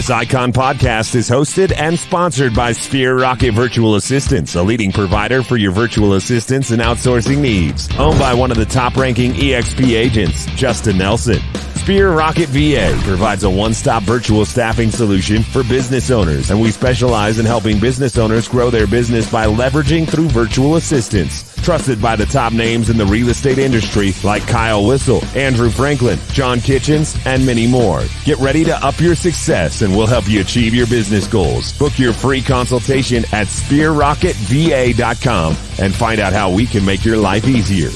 This Icon podcast is hosted and sponsored by Sphere Rocket Virtual Assistants, a leading provider for your virtual assistants and outsourcing needs. Owned by one of the top-ranking EXP agents, Justin Nelson. Sphere Rocket VA provides a one-stop virtual staffing solution for business owners, and we specialize in helping business owners grow their business by leveraging through virtual assistants. Trusted by the top names in the real estate industry like Kyle Whistle, Andrew Franklin, John Kitchens, and many more. Get ready to up your success and we'll help you achieve your business goals. Book your free consultation at sphererocketva.com and find out how we can make your life easier.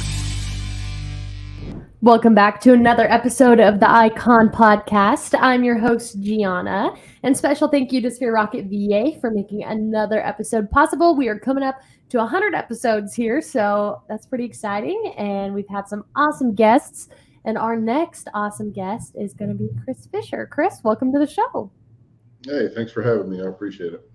Welcome back to another episode of the Icon Podcast. I'm your host, Gianna, and special thank you to Sphere Rocket VA for making another episode possible. We are coming up to 100 episodes here, so that's pretty exciting, and we've had some awesome guests, and our next awesome guest is going to be Chris Fisher. Chris, welcome to the show. Hey, thanks for having me. I appreciate it.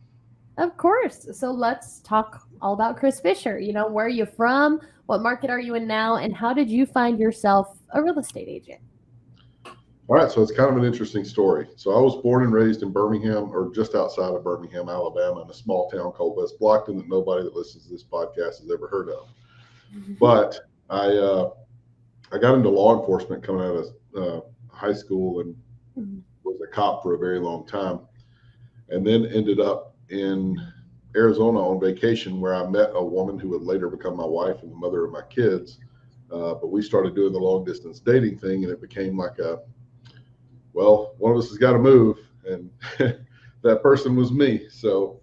Of course. So let's talk all about Chris Fisher. You know, where are you from? What market are you in now? And how did you find yourself a real estate agent? All right, so it's kind of an interesting story. So I was born and raised in Birmingham, or just outside of Birmingham, Alabama, in a small town called West Blockton that nobody that listens to this podcast has ever heard of. Mm-hmm. But I got into law enforcement coming out of high school and was a cop for a very long time, and then ended up in Arizona on vacation, where I met a woman who would later become my wife and the mother of my kids. But we started doing the long distance dating thing, and it became like one of us has got to move, and that person was me. So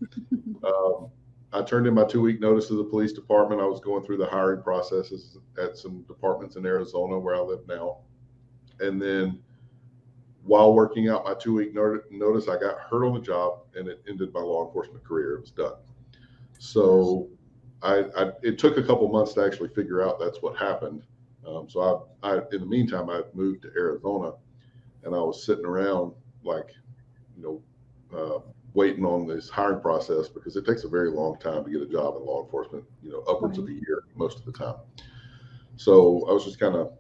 I turned in my 2-week notice to the police department. I was going through the hiring processes at some departments in Arizona where I live now. And then while working out my 2-week notice, I got hurt on the job, and it ended my law enforcement career. It was done. So it took a couple months to actually figure out that's what happened. So I in the meantime, I moved to Arizona, and I was sitting around waiting on this hiring process, because it takes a very long time to get a job in law enforcement, upwards of a year most of the time. So I was just kind of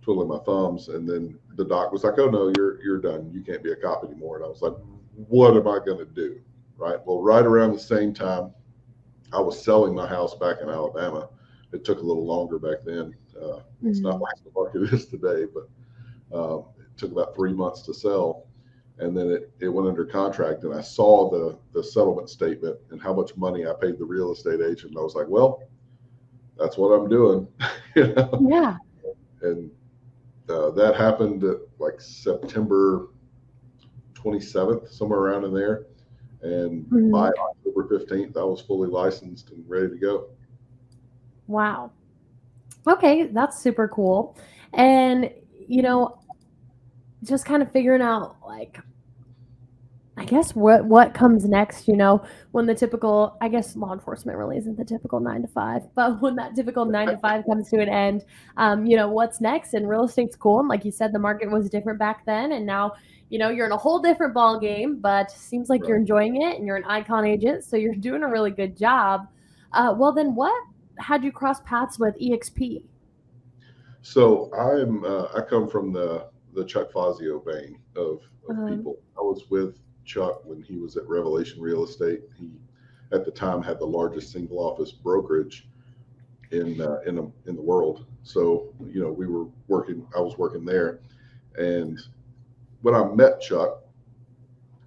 twiddling my thumbs, and then the doc was like, "Oh no, you're done. You can't be a cop anymore." And I was like, "What am I going to do?" Right. Well, right around the same time, I was selling my house back in Alabama. It took a little longer back then. It's not like the market is today, but it took about 3 months to sell. And then it went under contract, and I saw the settlement statement and how much money I paid the real estate agent. And I was like, well, that's what I'm doing. Yeah. And that happened at like September 27th, somewhere around in there. And by October 15th, I was fully licensed and ready to go. Wow. Okay, that's super cool. And, just kind of figuring out, I guess what comes next, when the typical, I guess law enforcement really isn't the typical 9 to 5, but when that typical 9 to 5 comes to an end, what's next? And real estate's cool. And like you said, the market was different back then. And now, you're in a whole different ball game, but seems like you're enjoying it, and you're an Icon agent. So you're doing a really good job. Well, then how'd you cross paths with EXP? So I come from the Chuck Fazio vein of people. I was with Chuck when he was at Revelation Real Estate. He, at the time, had the largest single office brokerage in the world. So, I was working there. And when I met Chuck,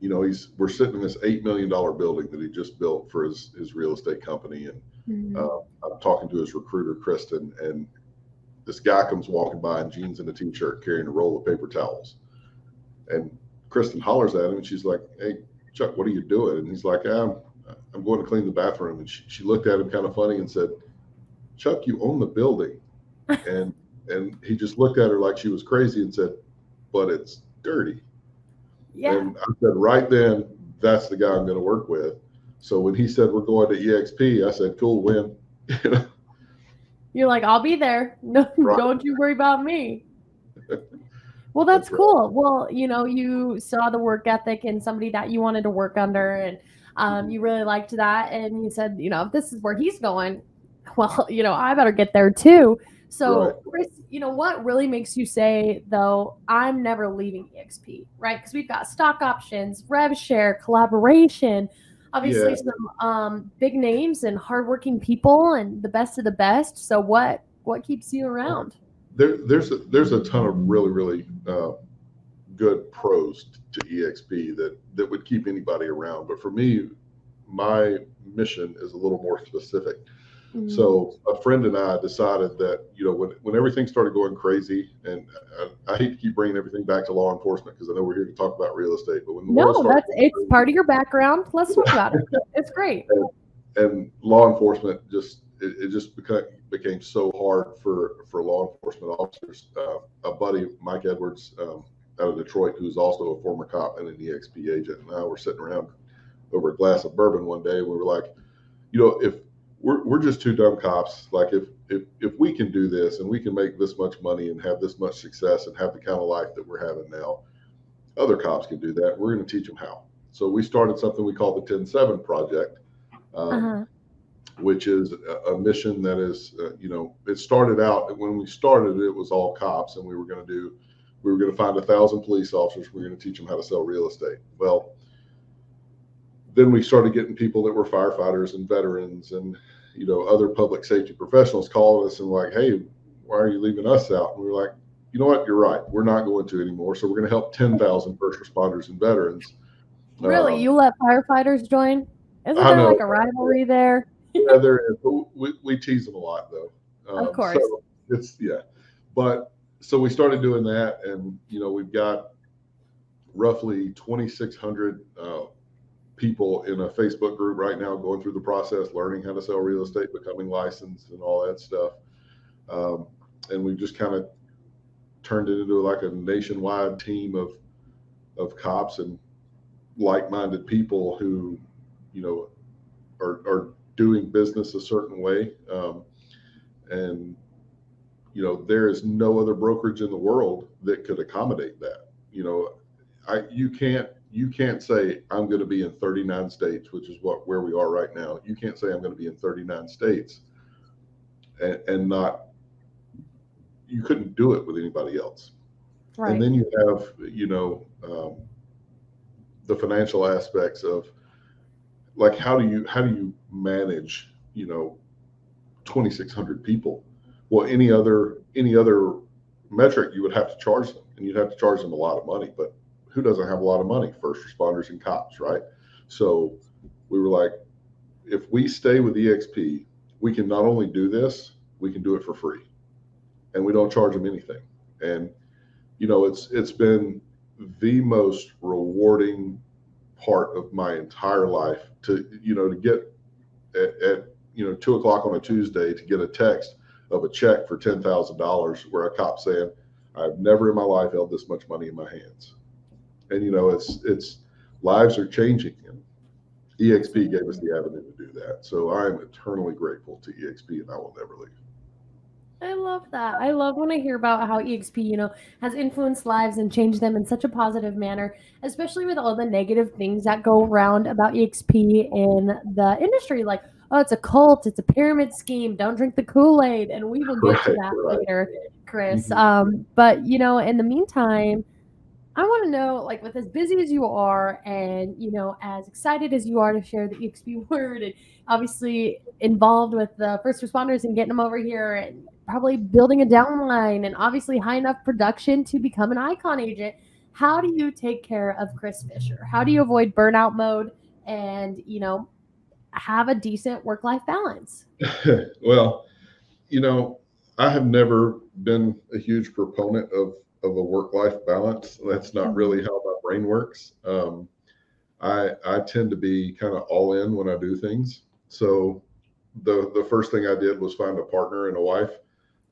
we're sitting in this $8 million building that he just built for his real estate company. And I'm talking to his recruiter, Kristen, and this guy comes walking by in jeans and a t-shirt carrying a roll of paper towels. And Kristen hollers at him, and she's like, "Hey, Chuck, what are you doing?" And he's like, I'm going to clean the bathroom. And she looked at him kind of funny and said, "Chuck, you own the building." and he just looked at her like she was crazy and said, "But it's dirty." Yeah. And I said, right then, that's the guy I'm going to work with. So when he said we're going to EXP, I said, "Cool, when?" You're like, "I'll be there. No, right. Don't you worry about me." Well, that's cool. Right. Well, you saw the work ethic in somebody that you wanted to work under, and you really liked that. And you said, if this is where he's going, well, I better get there too. So, Chris, what really makes you say, though, I'm never leaving EXP, right? Because we've got stock options, rev share, collaboration, obviously some big names and hardworking people and the best of the best. So what keeps you around? There's a ton of really good pros to EXP that would keep anybody around. But for me, my mission is a little more specific. Mm-hmm. So a friend and I decided that, when everything started going crazy, and I hate to keep bringing everything back to law enforcement because I know we're here to talk about real estate, but when the world started it's crazy, part of your background. Let's talk about it. It's great. And law enforcement it just became so hard for law enforcement officers. A buddy, Mike Edwards, out of Detroit, who's also a former cop and an EXP agent, and I were sitting around over a glass of bourbon one day, and we were like, if we're just two dumb cops, like if we can do this and we can make this much money and have this much success and have the kind of life that we're having now, other cops can do that. We're going to teach them how. So we started something we call the 10-7 Project, which is a mission that is, it started out, when we started, it was all cops, and we were going to find 1,000 police officers. We were going to teach them how to sell real estate. Well, then we started getting people that were firefighters and veterans and, other public safety professionals calling us and like, hey, why are you leaving us out? And we were like, you know what, you're right. We're not going to anymore. So we're going to help 10,000 first responders and veterans. Really? You let firefighters join? Isn't there like a rivalry there? Yeah, there is. We tease them a lot, though. Of course. So it's, But so we started doing that, and, we've got roughly 2,600 people in a Facebook group right now going through the process, learning how to sell real estate, becoming licensed and all that stuff. And we've just kind of turned it into like a nationwide team of cops and like-minded people who, are doing business a certain way. And, there is no other brokerage in the world that could accommodate that. You can't say I'm going to be in 39 states, which is where we are right now. You can't say I'm going to be in 39 states and not, you couldn't do it with anybody else. Right. And then you have, the financial aspects of like, how do you manage, 2,600 people? Well, any other metric, you would have to charge them, and you'd have to charge them a lot of money, but who doesn't have a lot of money? First responders and cops, right? So we were like, if we stay with EXP, we can not only do this, we can do it for free, and we don't charge them anything. And it's been the most rewarding part of my entire life to get at 2:00 on a Tuesday to get a text of a check for $10,000 where a cop saying, I've never in my life held this much money in my hands. And it's lives are changing, and EXP gave us the avenue to do that. So I'm eternally grateful to EXP, and I will never leave. I love that. I love when I hear about how EXP, has influenced lives and changed them in such a positive manner, especially with all the negative things that go around about EXP in the industry. Like, oh, it's a cult, it's a pyramid scheme, don't drink the Kool-Aid. And we will get to that later, Chris. Mm-hmm. But, in the meantime, I want to know, like, with as busy as you are and, as excited as you are to share the EXP word and obviously involved with the first responders and getting them over here and probably building a downline and obviously high enough production to become an icon agent, how do you take care of Chris Fisher? How do you avoid burnout mode and, have a decent work-life balance? Well, I have never been a huge proponent of a work-life balance. That's not really how my brain works. I tend to be kind of all in when I do things. So the first thing I did was find a partner and a wife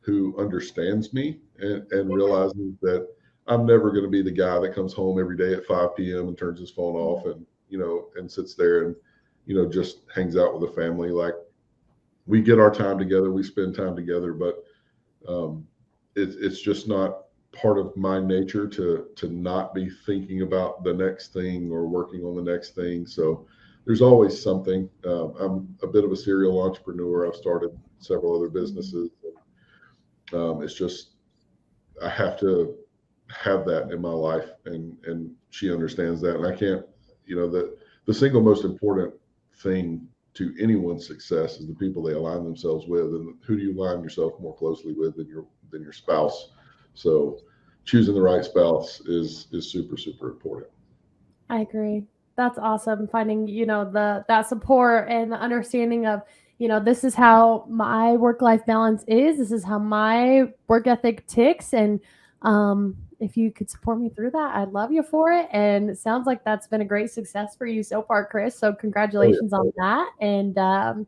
who understands me and realizes that I'm never going to be the guy that comes home every day at 5 p.m. and turns his phone off and, and sits there and, just hangs out with the family. Like, we get our time together, we spend time together, but it's just not part of my nature to not be thinking about the next thing or working on the next thing. So there's always something. I'm a bit of a serial entrepreneur. I've started several other businesses. It's just I have to have that in my life, and she understands that, and I can't. The single most important thing to anyone's success is the people they align themselves with, and who do you align yourself more closely with than your spouse. So choosing the right spouse is super super important. I agree. That's awesome. Finding, that support and the understanding of, this is how my work-life balance is. This is how my work ethic ticks. And if you could support me through that, I'd love you for it. And it sounds like that's been a great success for you so far, Chris. So Oh congratulations yeah. on that. And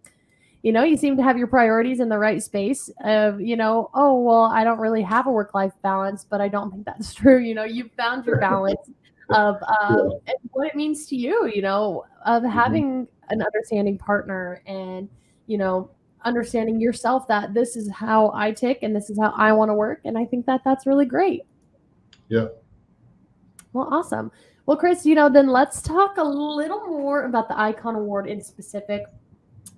you seem to have your priorities in the right space of, oh, well, I don't really have a work-life balance, but I don't think that's true. You've found your balance of Yeah. and what it means to you, of Mhm. having an understanding partner and, understanding yourself that this is how I tick and this is how I want to work. And I think that that's really great. Yeah. Well, awesome. Well, Chris, then let's talk a little more about the Icon Award in specific.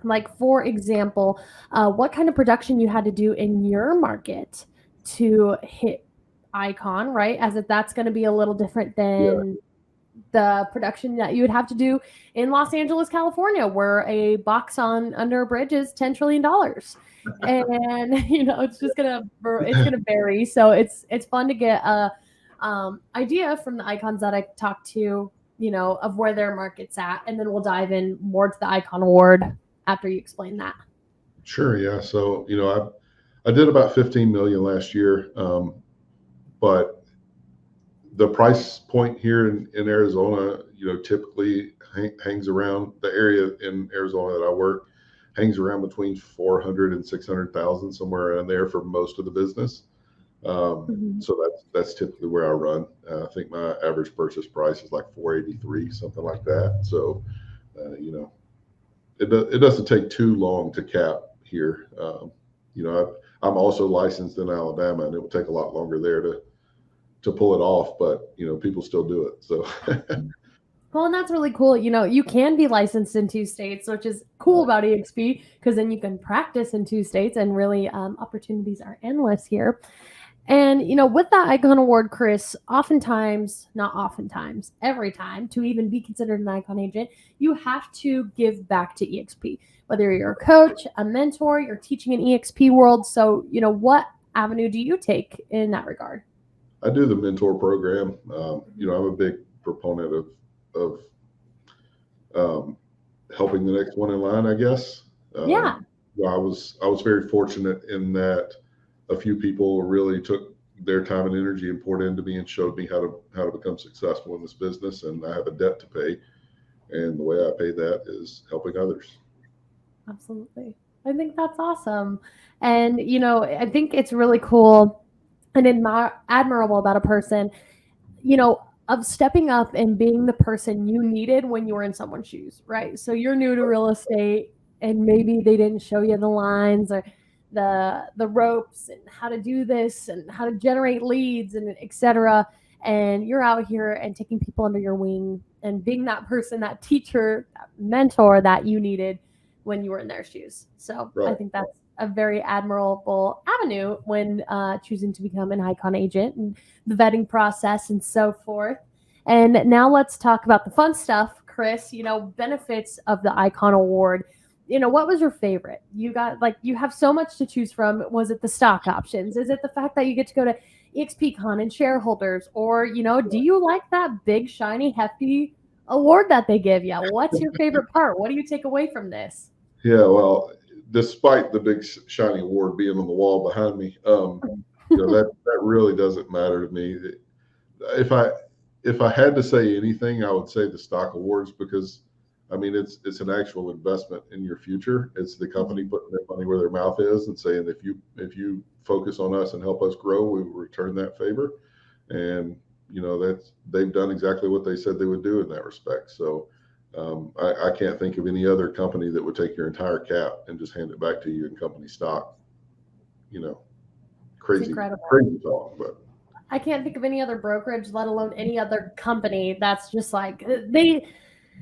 Like, for example, what kind of production you had to do in your market to hit Icon, right? As if that's going to be a little different Yeah. than the production that you would have to do in Los Angeles, California, where a box on under a bridge is $10 trillion. And it's gonna vary. So it's fun to get a idea from the icons that I talked to, of where their market's at, and then we'll dive in more to the Icon Award after you explain that. Sure. Yeah. So I did about 15 million last year, but the price point here in Arizona, typically hangs around the area in Arizona that I work, hangs around between 400 and 600,000, somewhere around there for most of the business. Mhm. So that's typically where I run. I think my average purchase price is like 483, something like that. So, it doesn't take too long to cap here. I'm also licensed in Alabama, and it would take a lot longer there to pull it off, but people still do it. So Well, and that's really cool. You can be licensed in 2 states, which is cool about EXP because then you can practice in 2 states, and really opportunities are endless here. And, with that Icon Award, Chris, oftentimes, not oftentimes, every time, to even be considered an Icon agent, you have to give back to EXP. Whether you're a coach, a mentor, you're teaching in EXP world. So, what avenue do you take in that regard? I do the mentor program. I'm a big proponent of helping the next one in line, I guess. Yeah, I was very fortunate in that a few people really took their time and energy and poured into me and showed me how to become successful in this business. And I have a debt to pay, and the way I pay that is helping others. absolutely. I think that's awesome. And, I think it's really cool and admirable about a person, of stepping up and being the person you needed when you were in someone's shoes, right? So you're new to real estate and maybe they didn't show you the lines or the ropes and how to do this and how to generate leads and etc. And you're out here and taking people under your wing and being that person, that teacher, that mentor that you needed when you were in their shoes. So I Right. think that's a very admirable avenue when choosing to become an Icon agent and the vetting process and so forth. And now let's talk about the fun stuff, Chris. Benefits of the Icon Award. What was your favorite? You have so much to choose from. Was it the stock options? Is it the fact that you get to go to EXPCon and shareholders? Or, do you like that big, shiny, hefty award that they give you? What's your favorite part? What do you take away from this? Yeah. Well, despite the big shiny award being on the wall behind me, that really doesn't matter to me. If I if I had to say anything, I would say the stock awards, because I mean it's an actual investment in your future. It's the company Mhm. putting their money where their mouth is and saying, if you focus on us and help us grow, we will return that favor. And that's they've done exactly what they said they would do in that respect. So I can't think of any other company that would take your entire cap and just hand it back to you in company stock. You know, It's crazy, incredible. crazy talk, but I can't think of any other brokerage, let alone any other company that's just like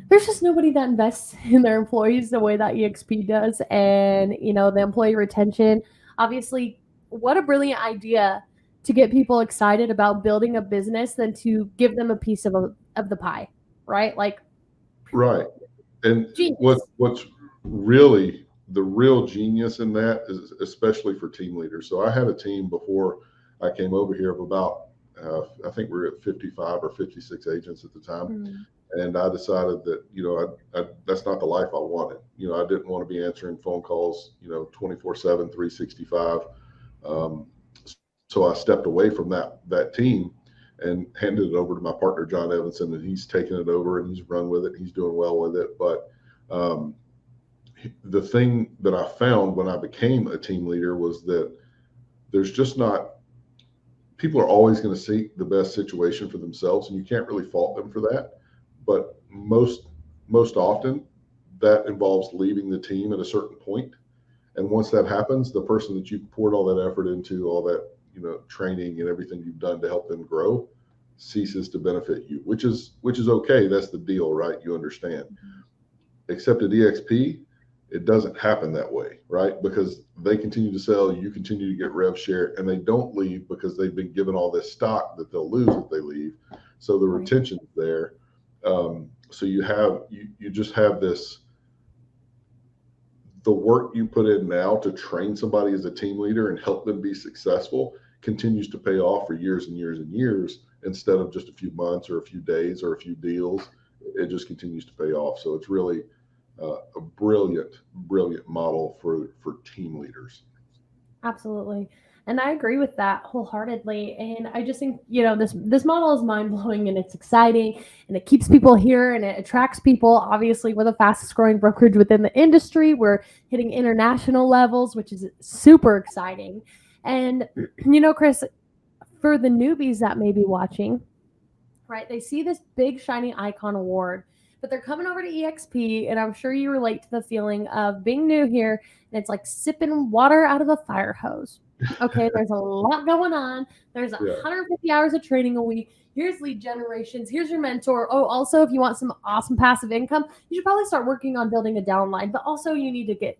there's just nobody that invests in their employees the way that EXP does. And, the employee retention, obviously, what a brilliant idea to get people excited about building a business than to give them a piece of the pie, right? Like, Right. And genius. what's really the real genius in that is especially for team leaders. So I had a team before I came over here of about I think we were at 55 or 56 agents at the time. Mm. And I decided that, that's not the life I wanted. I didn't want to be answering phone calls, 24/7, 365. Um, so I stepped away from that team and handed it over to my partner, John Evanson, and he's taken it over and he's run with it. He's doing well with it. But the thing that I found when I became a team leader was that there's just not, people are always going to seek the best situation for themselves, and you can't really fault them for that. But most often that involves leaving the team at a certain point. And once that happens, the person that you poured all that effort into, all that, training and everything you've done to help them grow ceases to benefit you, which is okay. That's the deal, right? You understand. Except at EXP, it doesn't happen that way, right? Because they continue to sell, you continue to get rev share, and they don't leave because they've been given all this stock that they'll lose if they leave. So the retention's there. So you just have this, the work you put in now to train somebody as a team leader and help them be successful continues to pay off for years and years and years, instead of just a few months or a few days or a few deals. It just continues to pay off. So it's really a brilliant model for team leaders. Absolutely. And I agree with that wholeheartedly. And I just think, this model is mind blowing and it's exciting and it keeps people here and it attracts people. Obviously, we're the fastest growing brokerage within the industry. We're hitting international levels, which is super exciting. And, Chris, for the newbies that may be watching, right, they see this big shiny icon award, but they're coming over to EXP, and I'm sure you relate to the feeling of being new here, and it's like sipping water out of a fire hose. Okay, there's a lot going on. There's 150 hours of training a week. Here's lead generations. Here's your mentor. Oh, also, if you want some awesome passive income, you should probably start working on building a downline, but also you need to get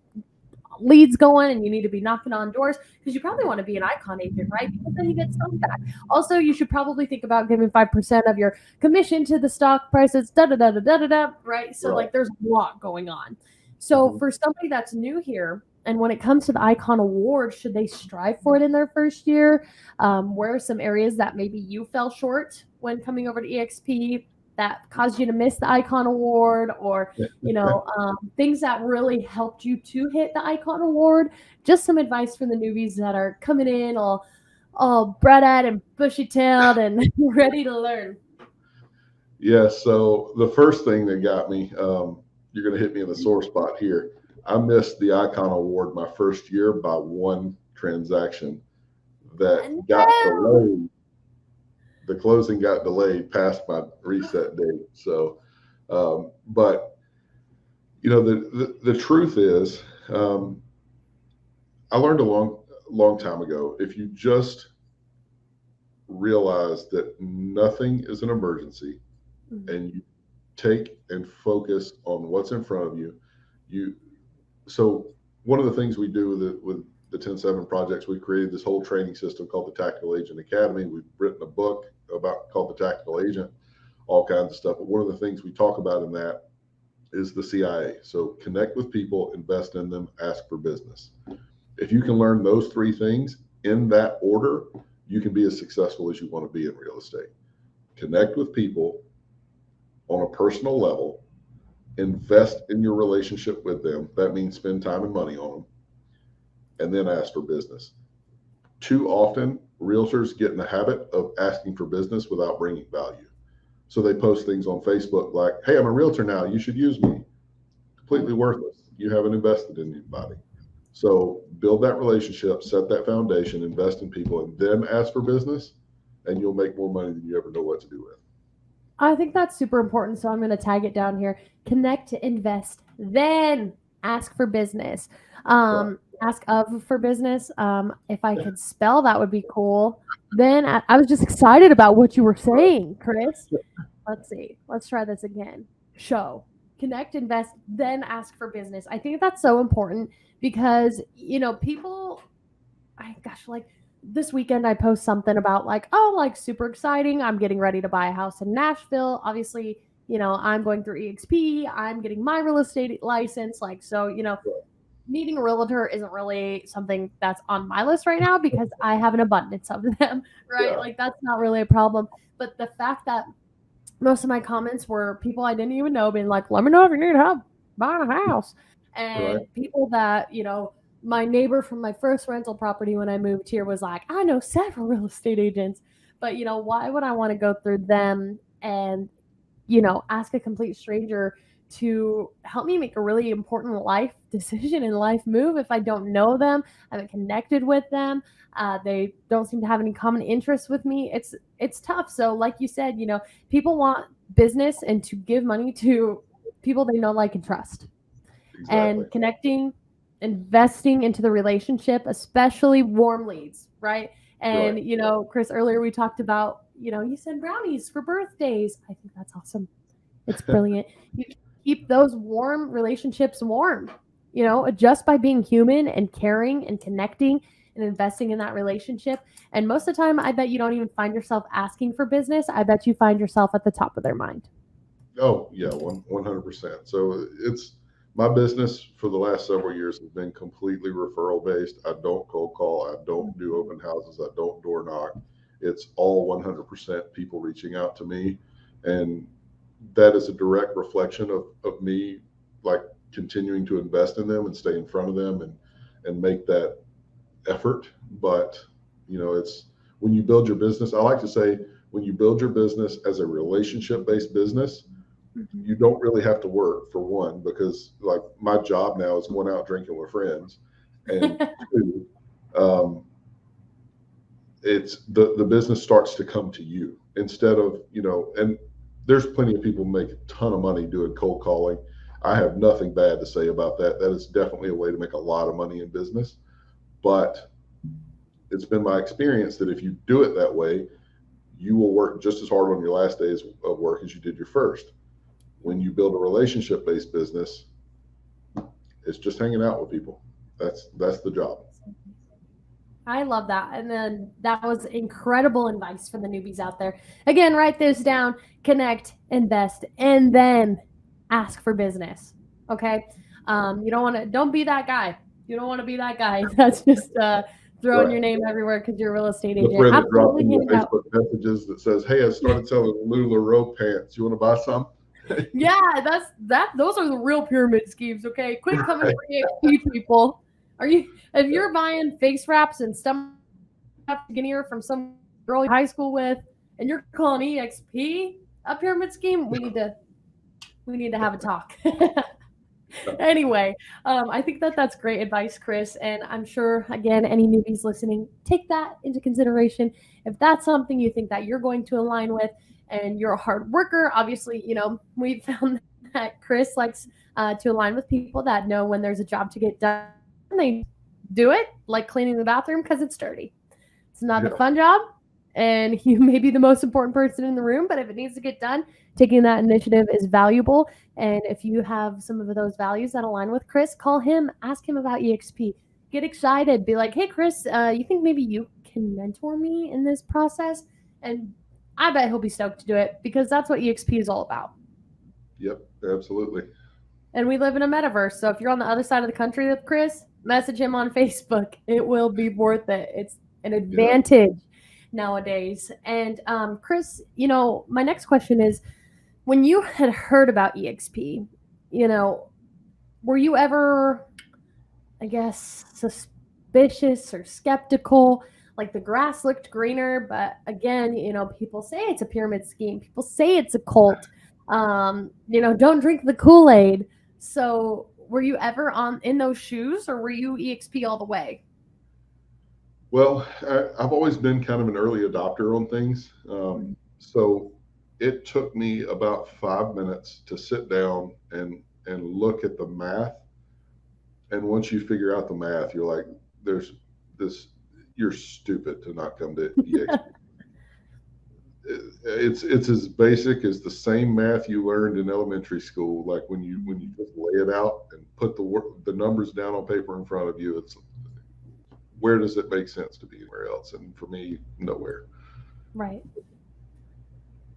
leads going and you need to be knocking on doors because you probably want to be an icon agent, right? Because then you get some back. Also, you should probably think about giving 5% of your commission to the stock prices, right? So like there's a lot going on. So for somebody that's new here, and when it comes to the Icon Award, should they strive for it in their first year? Where are some areas that maybe you fell short when coming over to EXP that caused you to miss the Icon Award, or things that really helped you to hit the Icon Award? Just some advice for the newbies that are coming in all bread-eyed and bushy-tailed and ready to learn. Yeah. So the first thing that got me, you're going to hit me in the sore spot here. I missed the Icon Award my first year by one transaction that got delayed. The closing got delayed past my reset date. So, but the truth is, I learned a long time ago, if you just realize that nothing is an emergency, and you take and focus on what's in front of you. So one of the things we do with the 10-7 projects, we created this whole training system called the Tactical Agent Academy. We've written a book called the Tactical Agent, all kinds of stuff. But one of the things we talk about in that is the CIA. So connect with people, invest in them, ask for business. If you can learn those three things in that order, you can be as successful as you want to be in real estate. Connect with people on a personal level, invest in your relationship with them. That means spend time and money on them, and then ask for business. Too often, realtors get in the habit of asking for business without bringing value. So they post things on Facebook like, hey, I'm a realtor now, you should use me. Completely worthless. You haven't invested in anybody. So build that relationship, set that foundation, invest in people, and then ask for business, and you'll make more money than you ever know what to do with. I think that's super important. So I'm going to tag it down here. Connect, invest, then ask for business. Ask for business. If I could spell, that would be cool. Then I was just excited about what you were saying, Chris. Let's see. Let's try this again. Connect, invest, then ask for business. I think that's so important because, people, gosh, like this weekend I post something about like, oh, like super exciting. I'm getting ready to buy a house in Nashville. Obviously, I'm going through EXP. I'm getting my real estate license. Like, so, needing a realtor isn't really something that's on my list right now because I have an abundance of them, right? Yeah. Like, that's not really a problem. But the fact that most of my comments were people I didn't even know being like, let me know if you need help buying a house. Right. And people that, my neighbor from my first rental property when I moved here was like, I know several real estate agents, but why would I want to go through them and, ask a complete stranger to help me make a really important life decision and life move if I don't know them, I haven't connected with them, they don't seem to have any common interests with me. It's tough. So like you said, people want business and to give money to people they know, like, and trust. Exactly. And connecting, investing into the relationship, especially warm leads, right? And, Right. Chris, earlier we talked about, you said brownies for birthdays. I think that's awesome. It's brilliant. You keep those warm relationships warm, just by being human and caring and connecting and investing in that relationship. And most of the time, I bet you don't even find yourself asking for business. I bet you find yourself at the top of their mind. Oh yeah, 100%. So it's my business for the last several years has been completely referral based. I don't cold call. I don't do open houses. I don't door knock. It's all 100% people reaching out to me, and that is a direct reflection of me, like, continuing to invest in them and stay in front of them and make that effort. But it's when you build your business, I like to say, when you build your business as a relationship based business, Mhm. you don't really have to work, for one, because like my job now is going out drinking with friends, and two, um, it's the business starts to come to you instead of, and there's plenty of people who make a ton of money doing cold calling. I have nothing bad to say about that. That is definitely a way to make a lot of money in business. But it's been my experience that if you do it that way, you will work just as hard on your last days of work as you did your first. When you build a relationship based business, it's just hanging out with people. That's the job. I love that. And then that was incredible advice for the newbies out there. Again, write this down, connect, invest, and then ask for business. Okay. Don't be that guy. You don't want to be that guy that's just throwing your Right. name everywhere because you're a real estate The agent. friend that drops Absolutely in your hand out. Facebook messages that says, "Hey, I started selling LuLaRoe pants. You want to buy some?" Yeah, those are the real pyramid schemes, okay? Quit coming for EXP people. If Yeah. you're buying face wraps and stomach skinnier from some girl you high school with, and you're calling EXP a pyramid scheme, we need to have a talk. Anyway, I think that's great advice, Chris, and I'm sure again any newbies listening take that into consideration. If that's something you think that you're going to align with, and you're a hard worker, obviously, we found that Chris likes to align with people that know when there's a job to get done, they do it, like cleaning the bathroom because it's dirty. It's not a Yeah. fun job, and you may be the most important person in the room, but if it needs to get done, taking that initiative is valuable. And if you have some of those values that align with Chris, call him, ask him about EXP. Get excited. Be like, hey, Chris, you think maybe you can mentor me in this process? And I bet he'll be stoked to do it because that's what EXP is all about. Yep. Absolutely. And we live in a metaverse. So if you're on the other side of the country with Chris, message him on Facebook. It will be worth it. It's an Yeah. advantage nowadays. And Chris, my next question is when you had heard about EXP, were you ever, I guess, suspicious or skeptical? Like the grass looked greener, but again, people say it's a pyramid scheme. People say it's a cult. Don't drink the Kool-Aid. So, were you ever on in those shoes, or were you EXP all the way? Well, I've always been kind of an early adopter on things. So it took me about 5 minutes to sit down and look at the math. And once you figure out the math, you're like, there's this, you're stupid to not come to EXP. It's as basic as the same math you learned in elementary school. Like when you just lay it out and put the numbers down on paper in front of you, it's where does it make sense to be anywhere else? And for me, nowhere. Right.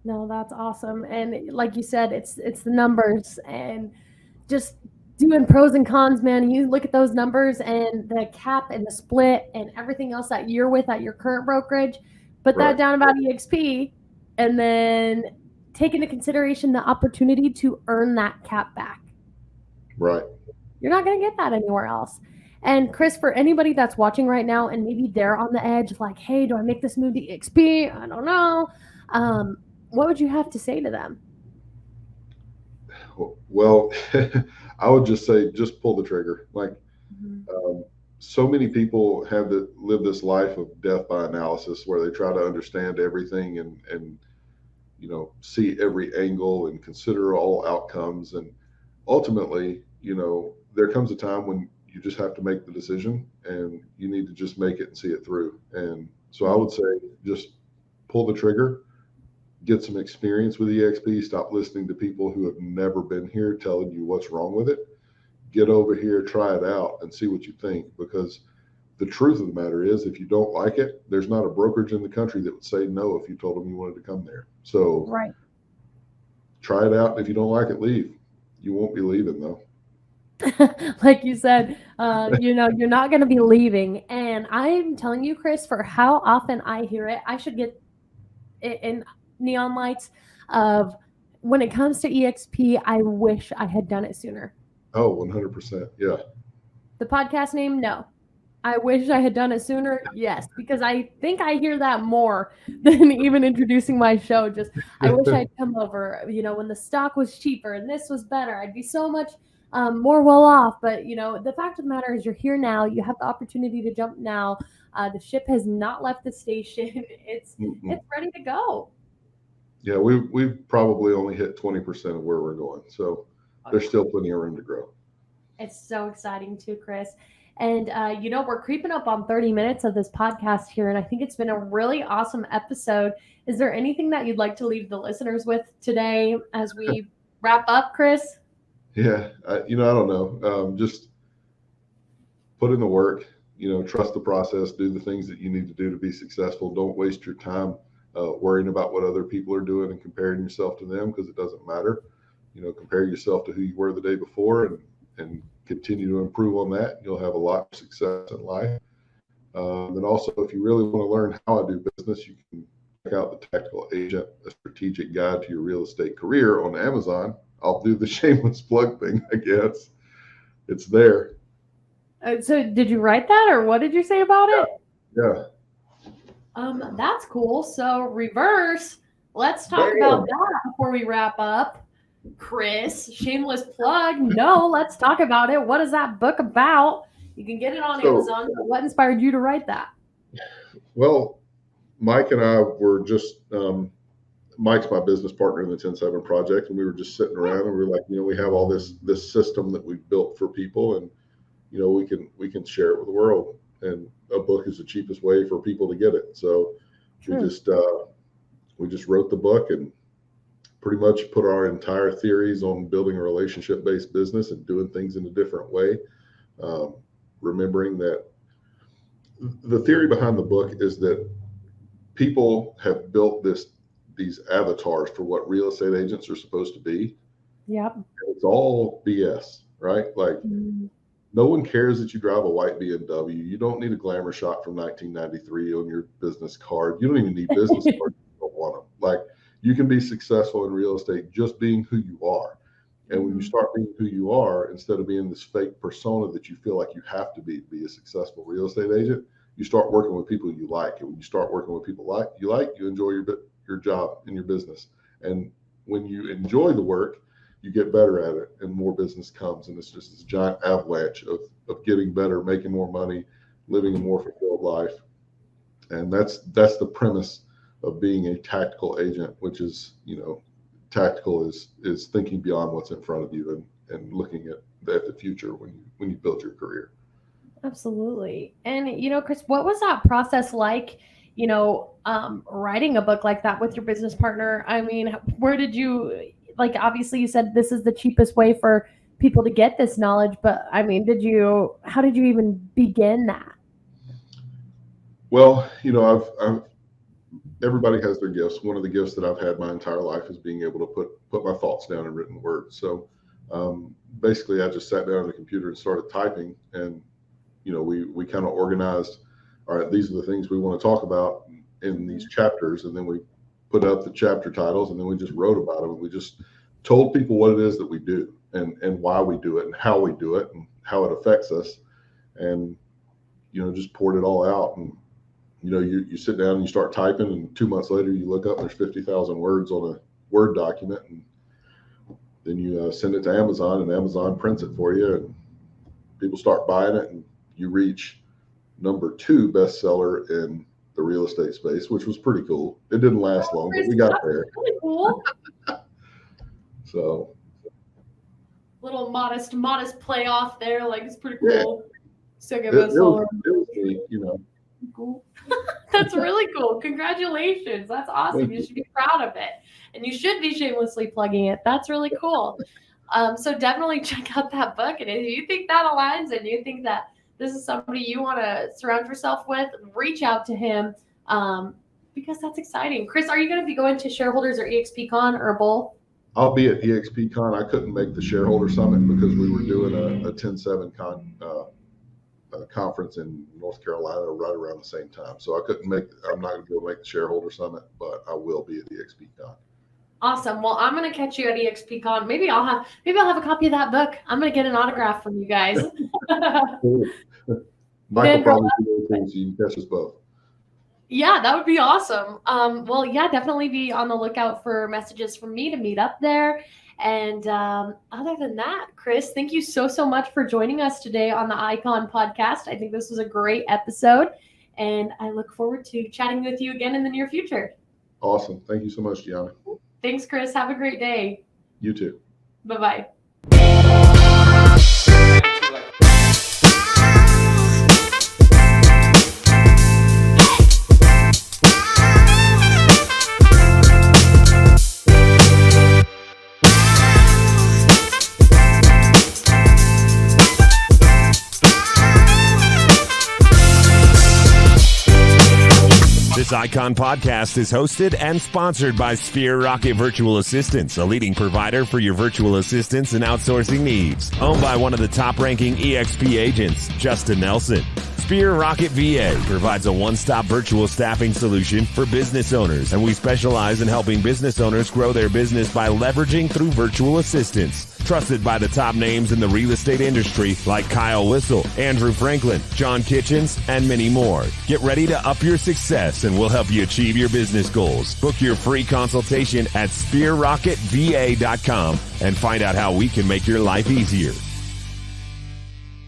No, that's awesome. And like you said, it's the numbers and just doing pros and cons, man. You look at those numbers and the cap and the split and everything else that you're with at your current brokerage, put that Right. down about EXP, and then take into consideration the opportunity to earn that cap back. Right. You're not going to get that anywhere else. And Chris, for anybody that's watching right now and maybe they're on the edge, like, hey, do I make this move to EXP? I don't know. What would you have to say to them? Well, I would just say, just pull the trigger. Like, so many people live this life of death by analysis, where they try to understand everything and see every angle and consider all outcomes. And ultimately, there comes a time when you just have to make the decision, and you need to just make it and see it through. And so I would say, just pull the trigger, get some experience with EXP. Stop listening to people who have never been here telling you what's wrong with it. Get over here, try it out, and see what you think. Because the truth of the matter is, if you don't like it, there's not a brokerage in the country that would say no if you told them you wanted to come there. So Right. Try it out. If you don't like it, leave. You won't be leaving, though. Like you said, you're not going to be leaving. And I'm telling you, Chris, for how often I hear it, I should get it in neon lights of when it comes to EXP, I wish I had done it sooner. Oh, 100%. Yeah. The podcast name, no. I wish I had done it sooner, yes, because I think I hear that more than even introducing my show. Just, I wish I'd come over, when the stock was cheaper and this was better. I'd be so much more well off. But, the fact of the matter is, you're here now. You have the opportunity to jump now. The ship has not left the station. It's ready to go. Yeah, we've probably only hit 20% of where we're going. So there's still plenty of room to grow. It's so exciting too, Chris. And, we're creeping up on 30 minutes of this podcast here, and I think it's been a really awesome episode. Is there anything that you'd like to leave the listeners with today as we wrap up, Chris? Yeah, I don't know. Just put in the work, trust the process, do the things that you need to do to be successful. Don't waste your time worrying about what other people are doing and comparing yourself to them, because it doesn't matter. Compare yourself to who you were the day before and continue to improve on that. You'll have a lot of success in life. And also, if you really want to learn how I do business, you can check out The Tactical Agent, a strategic guide to your real estate career, on Amazon. I'll do the shameless plug thing, I guess. It's there. So did you write that, or what did you say about it? Yeah. That's cool. So reverse. Let's talk about that before we wrap up. Chris, shameless plug. No, let's talk about it. What is that book about? You can get it on Amazon. What inspired you to write that? Well, Mike and I were just, Mike's my business partner in the 10-7 project, and we were just sitting around and we were like, we have all this system that we've built for people, and we can share it with the world, and a book is the cheapest way for people to get it. So we just wrote the book and pretty much put our entire theories on building a relationship-based business and doing things in a different way. Remembering that the theory behind the book is that people have built these avatars for what real estate agents are supposed to be. Yep. It's all BS, right? Like, no one cares that you drive a white BMW. You don't need a glamour shot from 1993 on your business card. You don't even need business cards. You don't want them. Like, you can be successful in real estate just being who you are. And when you start being who you are, instead of being this fake persona that you feel like you have to be a successful real estate agent, you start working with people you like. And when you start working with people you enjoy your job and your business. And when you enjoy the work, you get better at it, and more business comes. And it's just this giant avalanche of getting better, making more money, living a more fulfilled life. And that's the premise of being a tactical agent, which is, tactical is thinking beyond what's in front of you and looking at the future when you build your career. Absolutely. And, Chris, what was that process like, writing a book like that with your business partner? I mean, where did you, obviously you said this is the cheapest way for people to get this knowledge, but I mean, how did you even begin that? Well, I've everybody has their gifts. One of the gifts that I've had my entire life is being able to put my thoughts down in written words. So basically, I just sat down at the computer and started typing, and we kind of organized. All right, these are the things we want to talk about in these chapters, and then we put up the chapter titles, and then we just wrote about them. We just told people what it is that we do, and why we do it, and how we do it, and how it affects us, and just poured it all out. And you sit down and you start typing, and 2 months later you look up and there's 50,000 words on a Word document, and then you send it to Amazon, and Amazon prints it for you, and people start buying it, and you reach number 2 bestseller in the real estate space, which was pretty cool. It didn't last long, but we got there. Really cool. So Little modest playoff there, like it's pretty Yeah. cool. Second it bestseller. was neat, Cool. That's really cool. Congratulations. That's awesome. Thank You you. should be proud of it. And you should be shamelessly plugging it. That's really cool. So definitely check out that book. And if you think that aligns and you think that this is somebody you want to surround yourself with, reach out to him because that's exciting. Chris, are you going to be going to Shareholders or EXP Con or both? I'll be at EXP Con. I couldn't make the shareholder summit because we were doing a 10/7 conference in North Carolina right around the same time. So I'm not going to go make the shareholder summit, but I will be at EXP Con. Awesome. Well, I'm going to catch you at EXP Con. Maybe I'll have a copy of that book. I'm going to get an autograph from you guys. Michael probably do things so you can catch us both. Yeah, that would be awesome. Well, yeah, definitely be on the lookout for messages from me to meet up there. And other than that, Chris, thank you so much for joining us today on the Icon podcast. I think this was a great episode, and I look forward to chatting with you again in the near future. Awesome. Thank you so much, Gianna. Thanks, Chris. Have a great day. You too. Bye-bye. This Icon podcast is hosted and sponsored by Sphere Rocket Virtual Assistants, a leading provider for your virtual assistants and outsourcing needs. Owned by one of the top-ranking EXP agents, Justin Nelson. Sphere Rocket VA provides a one-stop virtual staffing solution for business owners, and we specialize in helping business owners grow their business by leveraging through virtual assistants. Trusted by the top names in the real estate industry like Kyle Whistle, Andrew Franklin, John Kitchens, and many more. Get ready to up your success and we'll help you achieve your business goals. Book your free consultation at sphererocketva.com and find out how we can make your life easier.